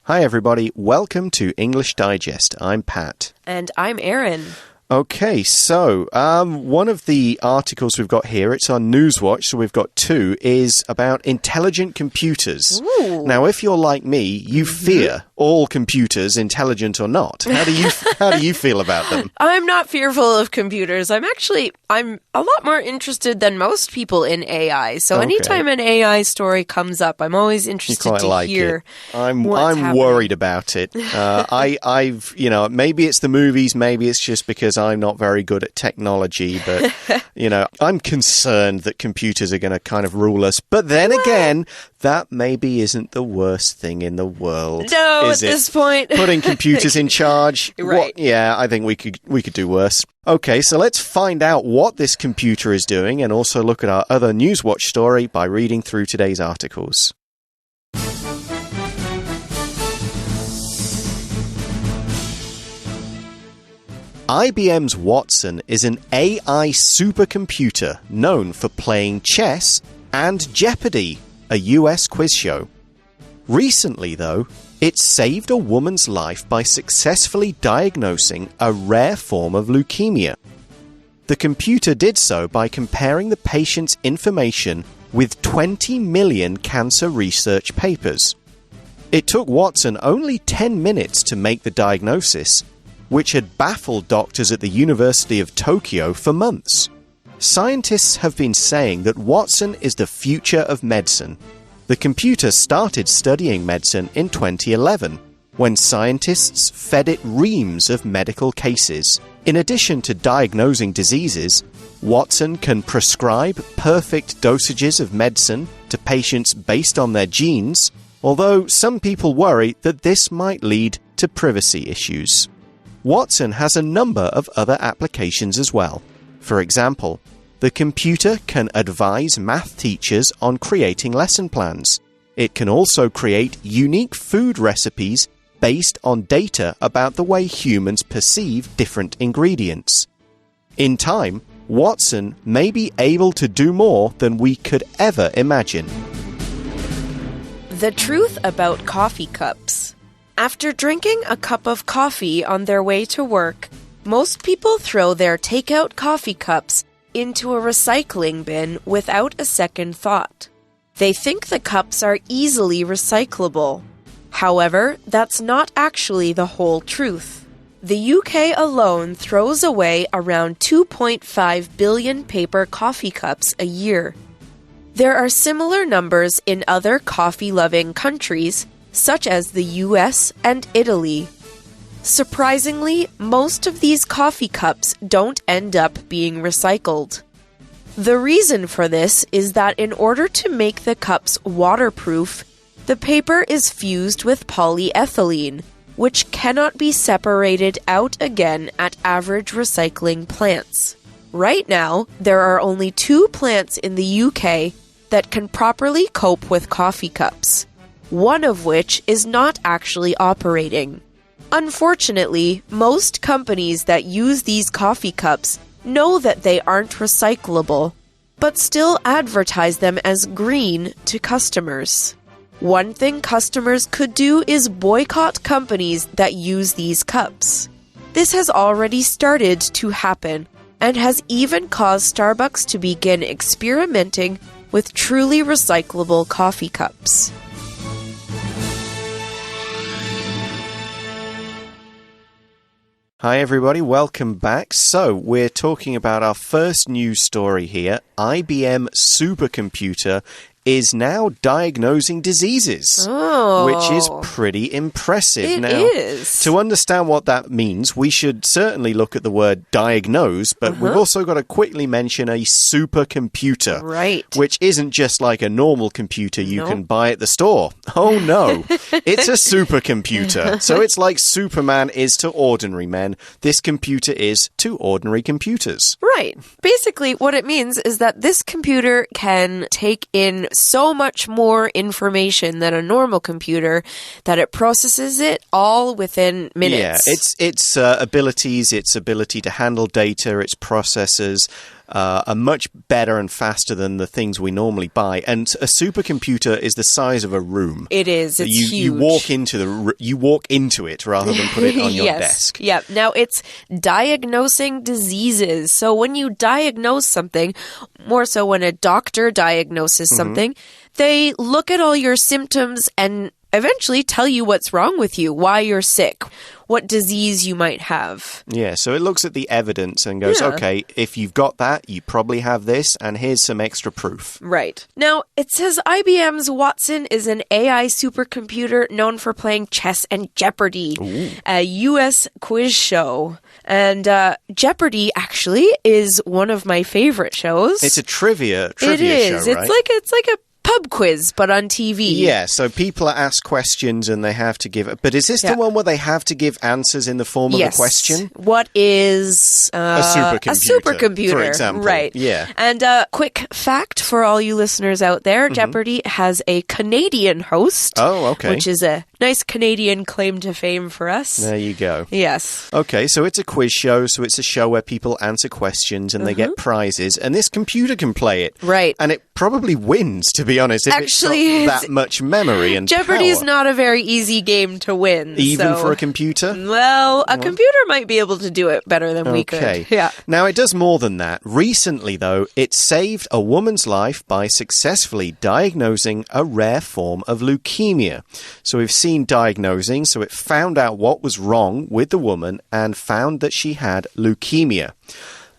Hi, everybody. Welcome to English Digest. I'm Pat. And I'm Erin. Okay, so one of the articles we've got here, it's on Newswatch, so we've got two, is about intelligent computers. Ooh. Now, if you're like me, you fear all computers, intelligent or not. How do you feel about them? I'm not fearful of computers. I'm a lot more interested than most people in AI. So anytime an AI story comes up, I'm always interested to hear. I'm happening. worried about it. I've maybe it's the movies, maybe it's just because I'm not very good at technology, but I'm concerned that computers are going to kind of rule us. But then again, that maybe isn't the worst thing in the world. No, at this point. Putting computers in charge. Right. I think we could do worse. Okay, so let's find out what this computer is doing and also look at our other Newswatch story by reading through today's articles. IBM's Watson is an AI supercomputer known for playing chess and Jeopardy! A US quiz show. Recently, though, it saved a woman's life by successfully diagnosing a rare form of leukemia. The computer did so by comparing the patient's information with 20 million cancer research papers. It took Watson only 10 minutes to make the diagnosis, which had baffled doctors at the University of Tokyo for months. Scientists have been saying that Watson is the future of medicine. The computer started studying medicine in 2011, when scientists fed it reams of medical cases. In addition to diagnosing diseases, Watson can prescribe perfect dosages of medicine to patients based on their genes, although some people worry that this might lead to privacy issues. Watson has a number of other applications as well. For example, the computer can advise math teachers on creating lesson plans. It can also create unique food recipes based on data about the way humans perceive different ingredients. In time, Watson may be able to do more than we could ever imagine. The truth about coffee cups. After drinking a cup of coffee on their way to work, most people throw their takeout coffee cups into a recycling bin without a second thought. They think the cups are easily recyclable. However, that's not actually the whole truth. The UK alone throws away around 2.5 billion paper coffee cups a year. There are similar numbers in other coffee-loving countries, such as the US and Italy. Surprisingly, most of these coffee cups don't end up being recycled. The reason for this is that in order to make the cups waterproof, the paper is fused with polyethylene, which cannot be separated out again at average recycling plants. Right now, there are only 2 plants in the UK that can properly cope with coffee cups, one of which is not actually operating. Unfortunately, most companies that use these coffee cups know that they aren't recyclable, but still advertise them as green to customers. One thing customers could do is boycott companies that use these cups. This has already started to happen and has even caused Starbucks to begin experimenting with truly recyclable coffee cups. Hi everybody, welcome back. So, we're talking about our first news story here. IBM supercomputer is now diagnosing diseases, which is pretty impressive. It is. To understand what that means, we should certainly look at the word diagnose, but we've also got to quickly mention a supercomputer, right? Which isn't just like a normal computer you can buy at the store. Oh no, it's a supercomputer. So it's like Superman is to ordinary men. This computer is to ordinary computers. Right. Basically, what it means is that this computer can take in so much more information than a normal computer that it processes it all within minutes. Yeah, its abilities, its ability to handle data, its processors, are much better and faster than the things we normally buy. And a supercomputer is the size of a room. It is. It's huge. You walk into it rather than put it on your desk. Yeah. Now, it's diagnosing diseases. So when you diagnose something, more so when a doctor diagnoses something, they look at all your symptoms and eventually tell you what's wrong with you, why you're sick, what disease you might have. Yeah, so it looks at the evidence and goes, okay, if you've got that, you probably have this, and here's some extra proof. Right. Now, it says IBM's Watson is an AI supercomputer known for playing chess and Jeopardy, a U.S. quiz show. And Jeopardy, actually, is one of my favorite shows. It's a trivia show, right? It's like a pub quiz, but on TV. Yeah, so people are asked questions and they have to give it. But is this the one where they have to give answers in the form of a question? What is a supercomputer, for example? Right. Yeah. And quick fact for all you listeners out there, Jeopardy has a Canadian host. Oh, okay. Which is a nice Canadian claim to fame for us. There you go. Yes. Okay, so it's a quiz show, so it's a show where people answer questions and they get prizes, and this computer can play it. Right. And it probably wins, to be honest, if Actually, it's got that much memory and Jeopardy is power. not a very easy game to win. Even for a computer? Well, a computer might be able to do it better than we could. Yeah. Now, it does more than that. Recently, though, it saved a woman's life by successfully diagnosing a rare form of leukemia. So we've seen diagnosing, so it found out what was wrong with the woman and found that she had leukemia.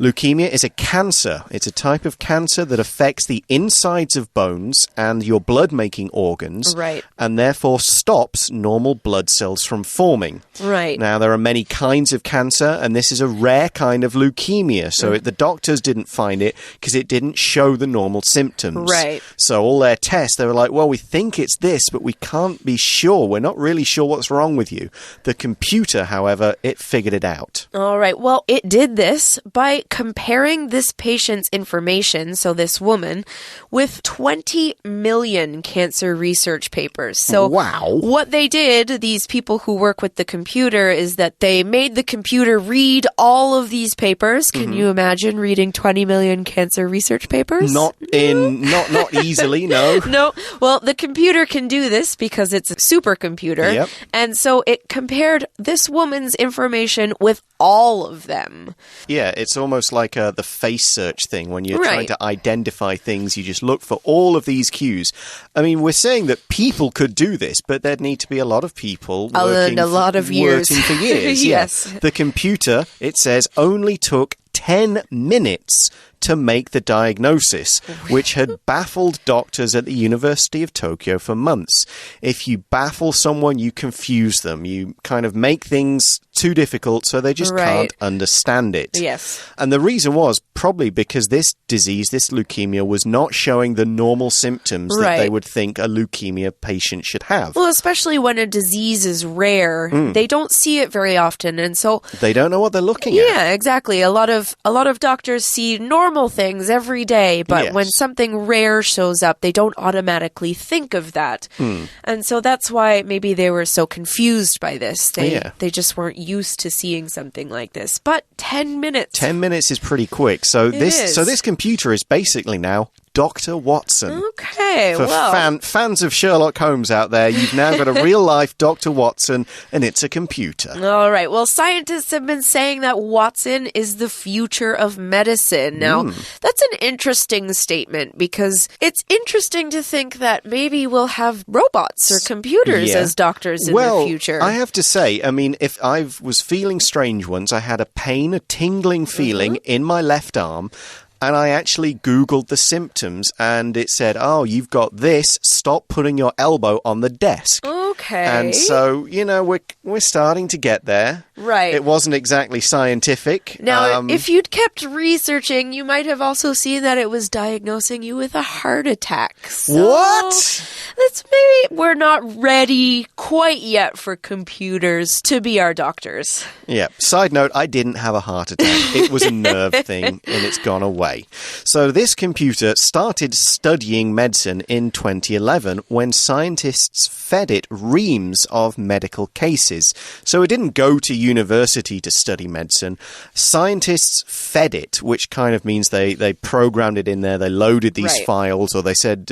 Leukemia is a cancer. It's a type of cancer that affects the insides of bones and your blood-making organs, right, and therefore stops normal blood cells from forming. Right. Now, there are many kinds of cancer, and this is a rare kind of leukemia. So the doctors didn't find it because it didn't show the normal symptoms. Right. So all their tests, they were like, well, we think it's this, but we can't be sure. We're not really sure what's wrong with you. The computer, however, it figured it out. All right. Well, it did this by comparing this patient's information, so this woman, with 20 million cancer research papers. So wow. What they did, these people who work with the computer, is that they made the computer read all of these papers. Can you imagine reading 20 million cancer research papers? Not easily, no. No. Well, the computer can do this because it's a supercomputer. Yep. And so it compared this woman's information with all of them. Yeah, it's almost like the face search thing. When you're trying to identify things, you just look for all of these cues. I mean, we're saying that people could do this, but there'd need to be a lot of people working for years. Yes. Yeah. The computer, it says, only took 10 minutes to make the diagnosis, which had baffled doctors at the University of Tokyo for months. If you baffle someone, you confuse them. You kind of make things too difficult so they just can't understand it. Yes. And the reason was probably because this disease, this leukemia, was not showing the normal symptoms that they would think a leukemia patient should have. Well, especially when a disease is rare, they don't see it very often, and so they don't know what they're looking at. Yeah, exactly. A lot of doctors see normal things every day, but when something rare shows up, they don't automatically think of that. And so that's why maybe they were so confused by this. They just weren't used to seeing something like this. But 10 minutes. 10 minutes is pretty quick. So this computer is basically now Dr. Watson. Okay, For fans of Sherlock Holmes out there, you've now got a real-life Dr. Watson, and it's a computer. All right. Well, scientists have been saying that Watson is the future of medicine. Now, that's an interesting statement because it's interesting to think that maybe we'll have robots or computers as doctors in the future. I have to say, I mean, if I was feeling strange once, I had a tingling feeling in my left arm, and I actually Googled the symptoms, and it said, oh, you've got this. Stop putting your elbow on the desk. Okay. And so, you know, we're starting to get there. Right. It wasn't exactly scientific. Now, if you'd kept researching, you might have also seen that it was diagnosing you with a heart attack. So what? Maybe we're not ready quite yet for computers to be our doctors. Yeah. Side note, I didn't have a heart attack. It was a nerve thing, and it's gone away. So this computer started studying medicine in 2011 when scientists fed it reams of medical cases. So it didn't go to university to study medicine. Scientists fed it, which kind of means they programmed it in there, they loaded these files, or they said,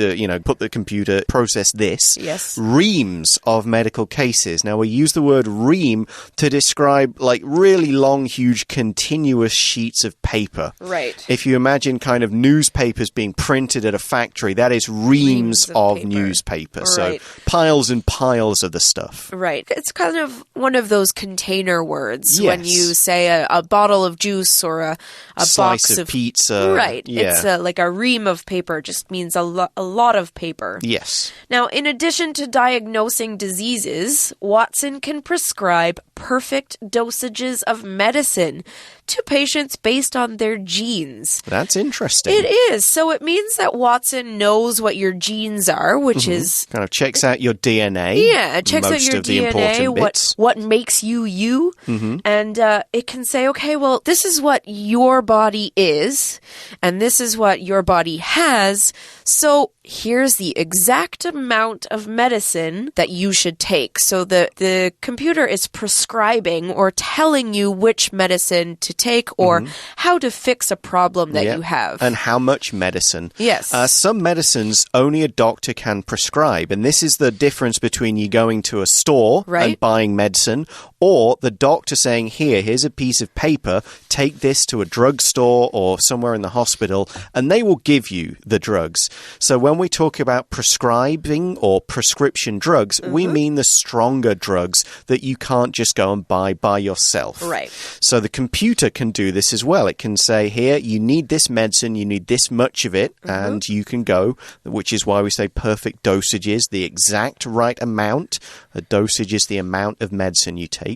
put the computer, process this. Yes. Reams of medical cases. Now, we use the word ream to describe like really long, huge, continuous sheets of paper. Right. If you imagine kind of newspapers being printed at a factory, that is reams of newspaper. Right. So piles and piles of the stuff. Right. It's kind of one of those container words when Yes. you say a bottle of juice or a Slice box of pizza. Right. Yeah. It's like a ream of paper, just means a lot of paper. Yes. Now, in addition to diagnosing diseases, Watson can prescribe perfect dosages of medicine to patients based on their genes. That's interesting. It is. So it means that Watson knows what your genes are, which is... Kind of checks out your DNA. Yeah, it checks out your of the DNA, important bits. what makes you you. And it can say, okay, well, this is what your body is, and this is what your body has. So here's the exact amount of medicine that you should take. So the computer is prescribing or telling you which medicine to take or how to fix a problem that you have. And how much medicine. Yes. Some medicines only a doctor can prescribe. And this is the difference between you going to a store and buying medicine or the doctor saying, here's a piece of paper, take this to a drugstore or somewhere in the hospital, and they will give you the drugs. So when we talk about prescribing or prescription drugs, we mean the stronger drugs that you can't just go and buy by yourself. Right. So the computer can do this as well. It can say, here, you need this medicine, you need this much of it, and you can go, which is why we say perfect dosages, the exact right amount. A dosage is the amount of medicine you take.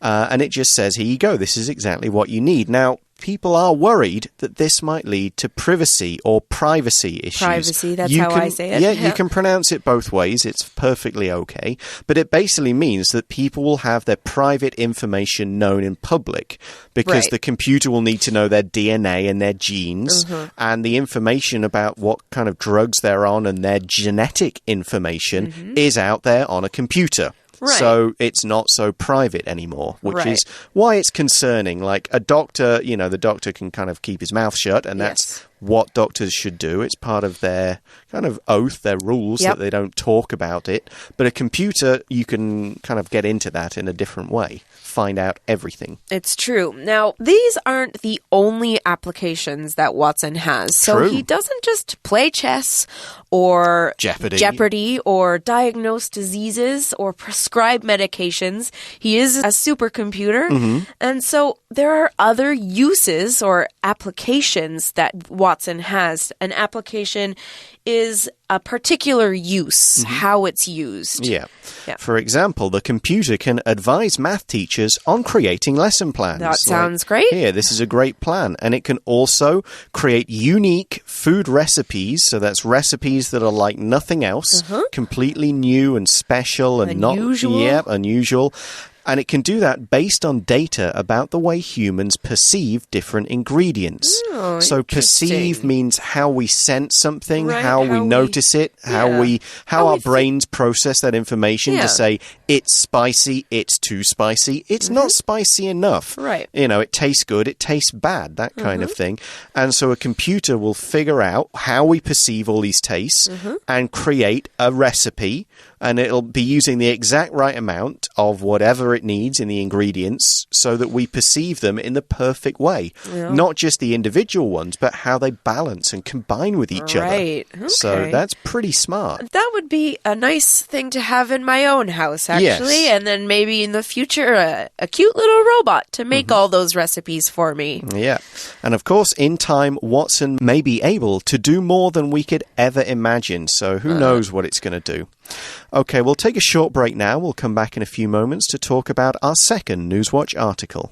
And it just says, here you go, this is exactly what you need. Now, people are worried that this might lead to privacy or privacy issues. Privacy, that's how I say it. Yeah, you can pronounce it both ways. It's perfectly okay. But it basically means that people will have their private information known in public because the computer will need to know their DNA and their genes and the information about what kind of drugs they're on and their genetic information is out there on a computer. Right. So it's not so private anymore, which is why it's concerning. Like a doctor, the doctor can kind of keep his mouth shut, and that's what doctors should do. It's part of their kind of oath, their rules, that they don't talk about it. But a computer, you can kind of get into that in a different way. Find out everything. It's true. Now, these aren't the only applications that Watson has. So he doesn't just play chess or Jeopardy or diagnose diseases or prescribe medications. He is a supercomputer. And so there are other uses or applications that Watson has. An application is a particular use, how it's used. Yeah. For example, the computer can advise math teachers on creating lesson plans. That sounds great. Here, this is a great plan. And it can also create unique food recipes. So that's recipes that are like nothing else, completely new and special and unusual. And it can do that based on data about the way humans perceive different ingredients. Oh, so perceive means how we sense something, how we notice it, how our brains process that information to say it's spicy, it's too spicy, it's not spicy enough. Right. It tastes good, it tastes bad, that kind of thing. And so a computer will figure out how we perceive all these tastes and create a recipe. And it'll be using the exact right amount of whatever it needs in the ingredients so that we perceive them in the perfect way. Yeah. Not just the individual ones, but how they balance and combine with each other. Okay. So that's pretty smart. That would be a nice thing to have in my own house, actually. Yes. And then maybe in the future, a cute little robot to make all those recipes for me. Yeah. And of course, in time, Watson may be able to do more than we could ever imagine. So who knows what it's going to do. Okay, we'll take a short break now. We'll come back in a few moments to talk about our second Newswatch article.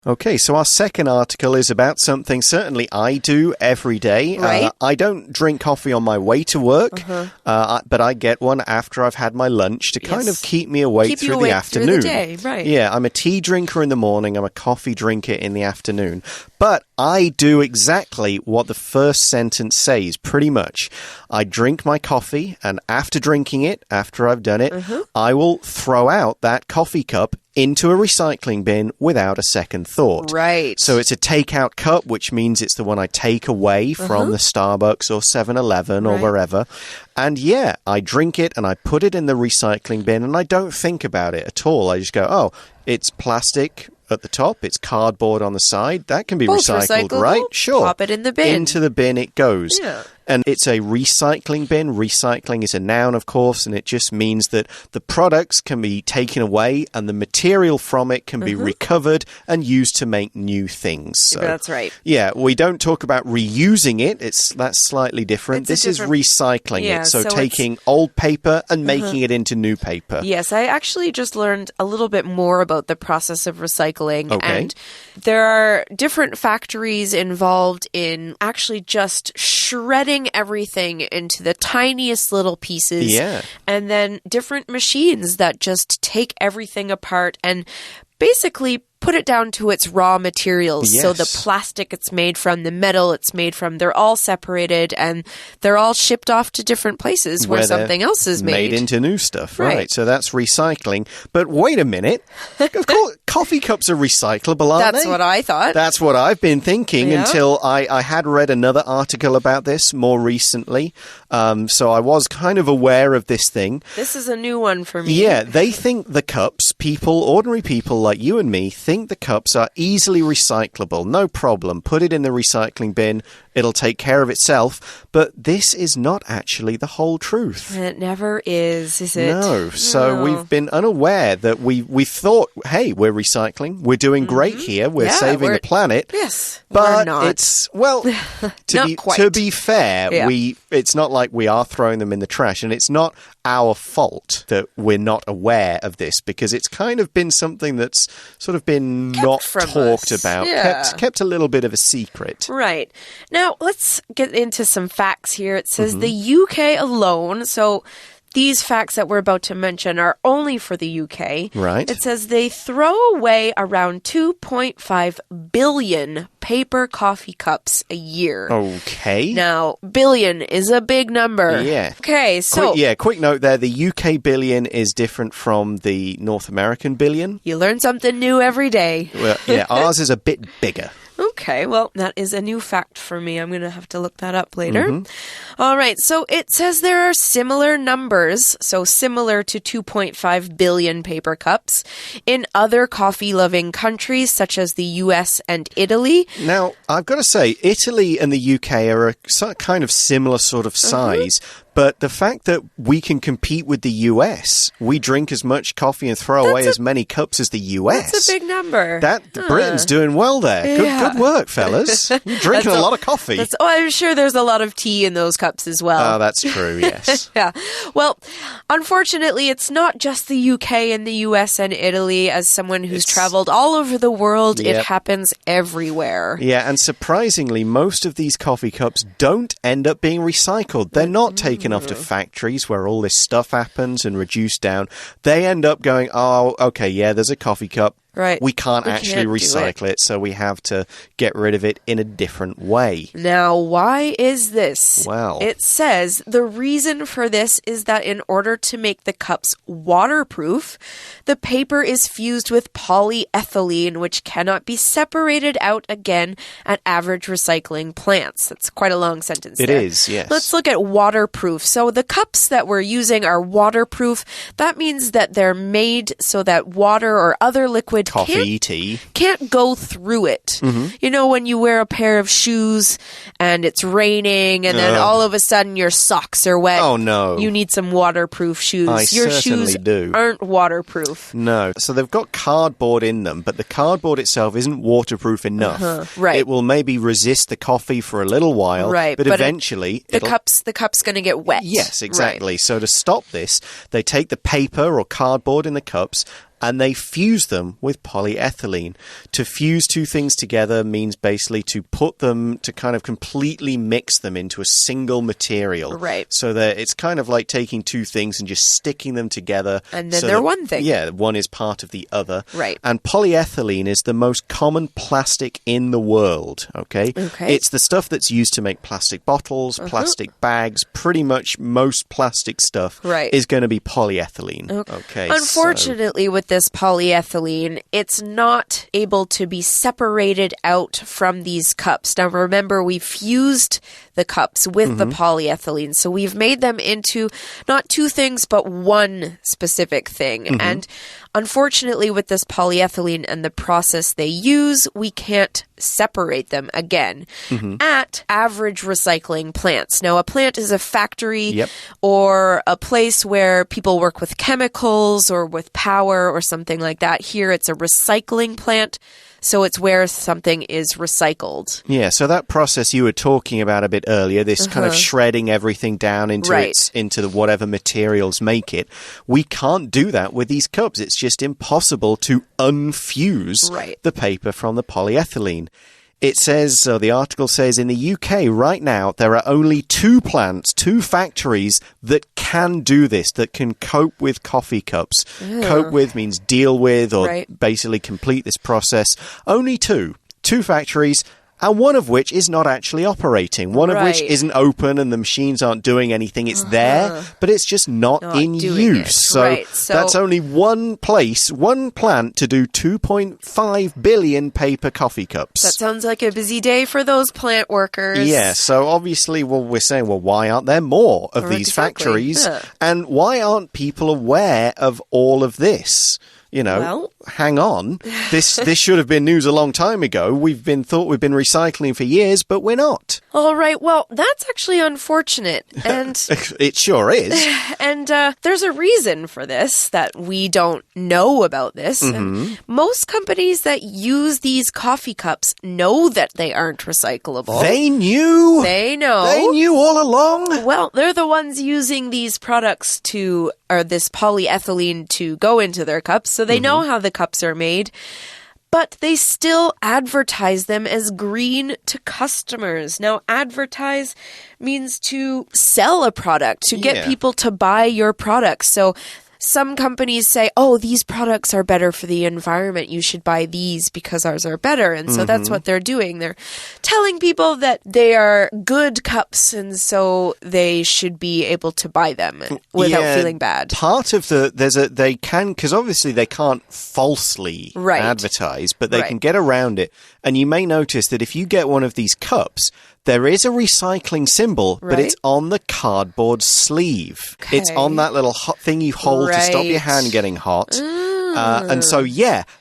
Okay, so our second article is about something certainly I do every day. Right. I don't drink coffee on my way to work, but I get one after I've had my lunch to kind of keep me awake through the afternoon. Through the day, right. Yeah, I'm a tea drinker in the morning. I'm a coffee drinker in the afternoon. But I do exactly what the first sentence says, pretty much. I drink my coffee, and after drinking it, after I've done it, I will throw out that coffee cup into a recycling bin without a second thought. Right. So it's a takeout cup, which means it's the one I take away from the Starbucks or 7-Eleven or wherever. And yeah, I drink it and I put it in the recycling bin and I don't think about it at all. I just go, oh, it's plastic at the top, it's cardboard on the side. That can be recycled, right? Sure. Pop it in the bin. Into the bin it goes. Yeah. And it's a recycling bin. Recycling is a noun, of course, and it just means that the products can be taken away and the material from it can be recovered and used to make new things. So, that's right. Yeah, we don't talk about reusing it. That's slightly different. This is recycling it. So taking old paper and making it into new paper. Yes, I actually just learned a little bit more about the process of recycling. Okay. And there are different factories involved in actually just shredding everything into the tiniest little pieces. Yeah. And then different machines that just take everything apart and basically put it down to its raw materials. Yes. So the plastic it's made from, the metal it's made from, they're all separated and they're all shipped off to different places where something else is made. Made into new stuff, right. So that's recycling. But wait a minute. Of course, coffee cups are recyclable, aren't they? That's what I thought. That's what I've been thinking until I had read another article about this more recently. So I was kind of aware of this thing. This is a new one for me. Yeah, they think the cups, ordinary people like you and me, think the cups are easily recyclable. No problem. Put it in the recycling bin. It'll take care of itself. But this is not actually the whole truth. It never is it? No. So we've been unaware that we thought, hey, we're recycling. We're doing great here. We're saving the planet. Yes. But we're not. it's, well, to be fair, it's not like we are throwing them in the trash, and it's not our fault that we're not aware of this, because it's kind of been something that's sort of been not talked about, kept a little bit of a secret. Right. Now, let's get into some facts here. It says the UK alone, so these facts that we're about to mention are only for the UK. Right. It says they throw away around 2.5 billion paper coffee cups a year. Okay. Now, billion is a big number. Yeah. Okay, so... Quick note there. The UK billion is different from the North American billion. You learn something new every day. Well, yeah, ours is a bit bigger. Okay, well, that is a new fact for me. I'm going to have to look that up later. All right, so it says there are similar numbers, so similar to 2.5 billion paper cups, in other coffee-loving countries such as the US and Italy. Now, I've got to say, Italy and the UK are a kind of similar sort of size. But the fact that we can compete with the US, we drink as much coffee and throw away as many cups as the US. That's a big number. Britain's doing well there. Good work, fellas. You're drinking a lot of coffee. I'm sure there's a lot of tea in those cups as well. Oh, that's true, yes. Yeah. Well, unfortunately, it's not just the UK and the US and Italy. As someone who's traveled all over the world, it happens everywhere. Yeah, and surprisingly, most of these coffee cups don't end up being recycled. They're not taken off to factories where all this stuff happens and reduced down. They end up going, oh, okay, yeah, there's a coffee cup. Right. We can't actually recycle it, so we have to get rid of it in a different way. Now, why is this? Well, it says the reason for this is that in order to make the cups waterproof, the paper is fused with polyethylene, which cannot be separated out again at average recycling plants. That's quite a long sentence there. It is, yes. Let's look at waterproof. So the cups that we're using are waterproof. That means that they're made so that water or other liquid tea can't go through it. You know, when you wear a pair of shoes and it's raining and then all of a sudden your socks are wet. Oh, no. You need some waterproof shoes. Your shoes aren't waterproof. No. So they've got cardboard in them, but the cardboard itself isn't waterproof enough. Right. It will maybe resist the coffee for a little while, but eventually the cup's going to get wet. Yes, exactly. Right. So to stop this, they take the paper or cardboard in the cups and they fuse them with polyethylene. To fuse two things together means basically to put them, to kind of completely mix them into a single material. Right. So that it's kind of like taking two things and just sticking them together. And then they're one thing. Yeah, one is part of the other. Right. And polyethylene is the most common plastic in the world, okay? It's the stuff that's used to make plastic bottles, plastic bags, pretty much most plastic stuff is going to be polyethylene. Okay. Unfortunately, with this polyethylene, it's not able to be separated out from these cups. Now, remember, we fused the cups with the polyethylene. So we've made them into not two things, but one specific thing. And unfortunately, with this polyethylene and the process they use, we can't separate them again at average recycling plants. Now, a plant is a factory or a place where people work with chemicals or with power or something like that. Here, it's a recycling plant. So it's where something is recycled. Yeah, so that process you were talking about a bit earlier, this kind of shredding everything down into into the whatever materials make it, we can't do that with these cups. It's just impossible to unfuse the paper from the polyethylene. It says, so the article says, in the UK right now, there are only two plants, two factories that can do this, that can cope with coffee cups. Cope with means deal with or basically complete this process. Only two factories. And one of which is not actually operating. One of which isn't open and the machines aren't doing anything. It's there, but it's just not in use. So that's only one place, one plant to do 2.5 billion paper coffee cups. That sounds like a busy day for those plant workers. Yeah, so obviously, we're saying, why aren't there more of these factories? And why aren't people aware of all of this? You know, hang on. This should have been news a long time ago. We've been recycling for years, but we're not. All right. Well, that's actually unfortunate. And it sure is. And there's a reason for this that we don't know about this. And most companies that use these coffee cups know that they aren't recyclable. They knew. They know. They knew all along. Well, they're the ones using these products or this polyethylene to go into their cups. So they know how the cups are made, but they still advertise them as green to customers. Now, advertise means to sell a product, to get people to buy your products. So some companies say, oh, these products are better for the environment. You should buy these because ours are better. And so that's what they're doing. They're telling people that they are good cups and so they should be able to buy them without feeling bad. Part of they can, because obviously they can't falsely advertise, but they can get around it. And you may notice that if you get one of these cups, there is a recycling symbol, but it's on the cardboard sleeve. Okay. It's on that little hot thing you hold to stop your hand getting hot. And so,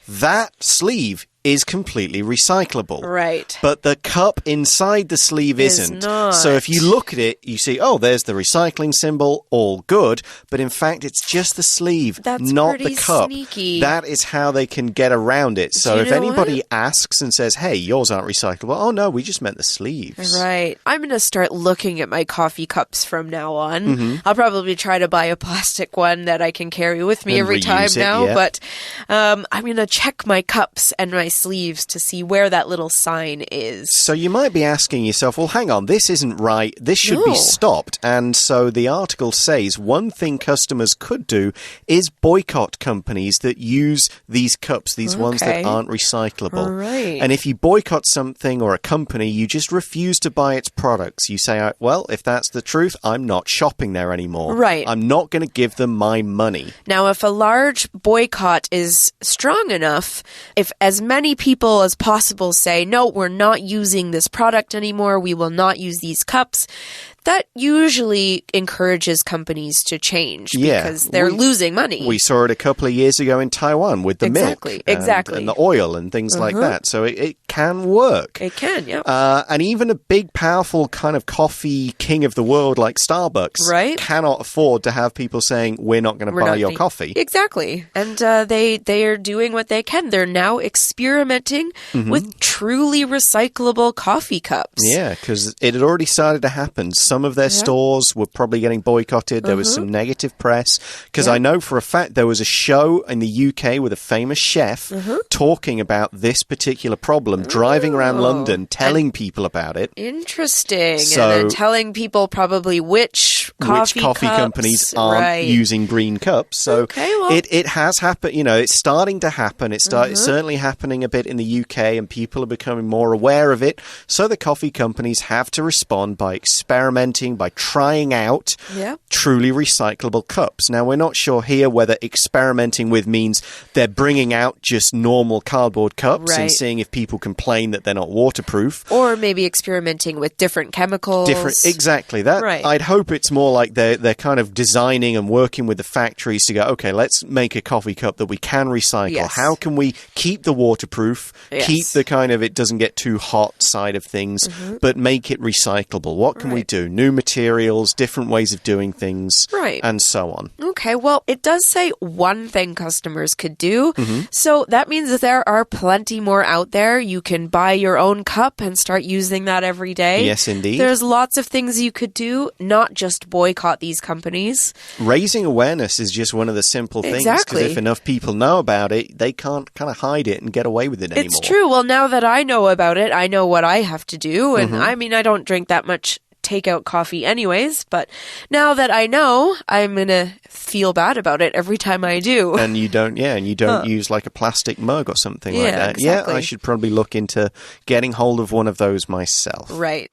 that sleeve is completely recyclable. Right. But the cup inside the sleeve isn't. Not. So if you look at it, you see, oh, there's the recycling symbol, all good. But in fact, it's just the sleeve, not the cup. Sneaky. That is how they can get around it. So if anybody asks and says, hey, yours aren't recyclable, oh, no, we just meant the sleeves. Right. I'm going to start looking at my coffee cups from now on. I'll probably try to buy a plastic one that I can carry with me every time now. But I'm going to check my cups and my sleeves to see where that little sign is. So you might be asking yourself, well, hang on, this isn't right. This should be stopped. And so the article says one thing customers could do is boycott companies that use these cups, these ones that aren't recyclable. Right. And if you boycott something or a company, you just refuse to buy its products. You say, well, if that's the truth, I'm not shopping there anymore. Right. I'm not going to give them my money. Now, if a large boycott is strong enough, if as many people as possible say, no, we're not using this product anymore, we will not use these cups, that usually encourages companies to change because they're losing money. We saw it a couple of years ago in Taiwan with the milk and the oil and things like that. So it can work. It can, and even a big, powerful kind of coffee king of the world like Starbucks cannot afford to have people saying, we're not going to buy your coffee. Exactly. And they are doing what they can. They're now experimenting with truly recyclable coffee cups. Yeah, because it had already started to happen. some of their stores were probably getting boycotted. There was some negative press. Because I know for a fact there was a show in the UK with a famous chef talking about this particular problem, driving around London, telling people about it. Interesting. So, and then telling people probably which coffee companies aren't using green cups. So it has happened. You know, it's starting to happen. It's certainly happening a bit in the UK, and people are becoming more aware of it. So the coffee companies have to respond by experimenting, by trying out truly recyclable cups. Now, we're not sure here whether experimenting with means they're bringing out just normal cardboard cups and seeing if people complain that they're not waterproof. Or maybe experimenting with different chemicals. Exactly. That I'd hope it's more like they're kind of designing and working with the factories to go, okay, let's make a coffee cup that we can recycle. Yes. How can we keep the waterproof, keep the kind of it doesn't get too hot side of things, but make it recyclable? What can we do? New materials, different ways of doing things, and so on. Okay, well, it does say one thing customers could do. So that means that there are plenty more out there. You can buy your own cup and start using that every day. Yes, indeed. There's lots of things you could do, not just boycott these companies. Raising awareness is just one of the simple things. Because if enough people know about it, they can't kind of hide it and get away with it anymore. It's true. Well, now that I know about it, I know what I have to do. And I mean, I don't drink that much takeout coffee anyways, but now that I know, I'm gonna feel bad about it every time I do. And you don't use like a plastic mug or something like that. Exactly. Yeah, I should probably look into getting hold of one of those myself. Right.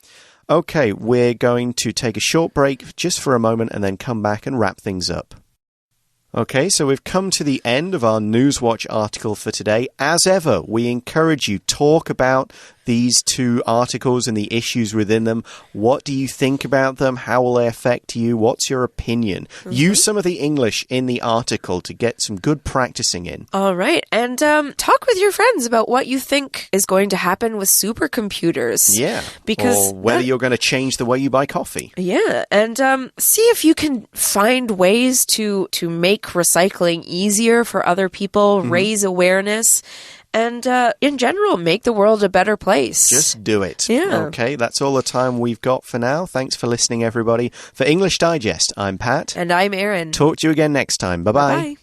Okay, we're going to take a short break just for a moment and then come back and wrap things up. Okay, so we've come to the end of our Newswatch article for today. As ever, we encourage you, talk about these two articles and the issues within them. What do you think about them? How will they affect you? What's your opinion? Use some of the English in the article to get some good practicing in. All right. And talk with your friends about what you think is going to happen with supercomputers. Yeah. Because or whether you're going to change the way you buy coffee. Yeah. And see if you can find ways to make recycling easier for other people, raise awareness, and in general, make the world a better place. Just do it. Yeah. Okay, that's all the time we've got for now. Thanks for listening, everybody. For English Digest, I'm Pat. And I'm Erin. Talk to you again next time. Bye-bye. Bye.